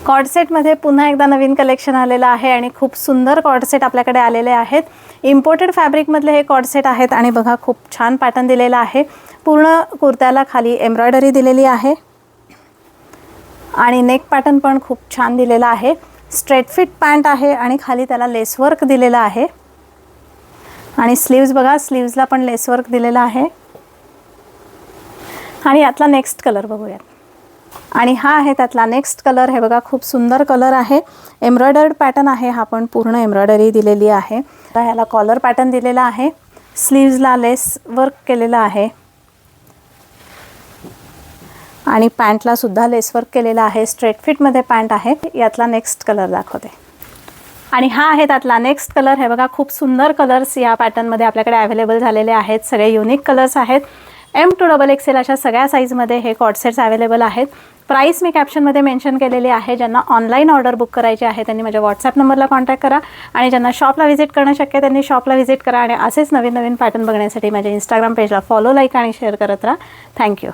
Cord सेटमध्ये पुन्हा एकदा नवीन कलेक्शन आलेलं आहे आणि खूप सुंदर कॉर्ड सेट आपल्याकडे आलेले आहेत. इम्पोर्टेड फॅब्रिकमधले हे कॉर्ड सेट आहेत आणि बघा खूप छान पॅटर्न दिलेला आहे. पूर्ण कुर्त्याला खाली एम्ब्रॉयडरी दिलेली आहे आणि नेक पॅटर्न पण खूप छान दिलेला आहे. स्ट्रेट फिट पॅन्ट आहे आणि खाली त्याला लेस वर्क दिलेला आहे आणि स्लीव्ज बघा, स्लीव्जला पण लेस वर्क दिलेला आहे. आणि यातला नेक्स्ट कलर बघूयात. आणि हा आहे त्यातला नेक्स्ट कलर. हे बघा खूप सुंदर कलर आहे. एम्ब्रॉयडर्ड पॅटर्न आहे. हा पण पूर्ण एम्ब्रॉयडरी दिलेली आहे. ह्याला कॉलर पॅटर्न दिलेला आहे. स्लीव्जला लेस वर्क केलेला आहे आणि पॅन्टला सुद्धा लेस वर्क केलेला आहे. स्ट्रेट फिटमध्ये पॅन्ट आहे. यातला नेक्स्ट कलर दाखवते. आणि हा आहे त्यातला नेक्स्ट कलर. हे बघा खूप सुंदर कलर्स या पॅटर्नमध्ये आपल्याकडे अवेलेबल झालेले आहेत. सगळे युनिक कलर्स आहेत. M to XXL अशा सगळ्या साईजमध्ये हे कॉर्ड सेट्स अवेलेबल आहेत. प्राईस मी कॅप्शनमध्ये मेन्शन केलेली आहे. ज्यांना ऑनलाईन ऑर्डर बुक करायची आहे त्यांनी माझ्या व्हॉट्सॲप नंबरला कॉन्टॅक्ट करा आणि ज्यांना शॉपला व्हिजिट करणं शक्य त्यांनी शॉपला व्हिजिट करा आणि असेच नवीन नवीन पॅटर्न बघण्यासाठी माझ्या इंस्टाग्राम पेजला फॉलो, लाईक आणि शेअर करत राहा. थँक्यू.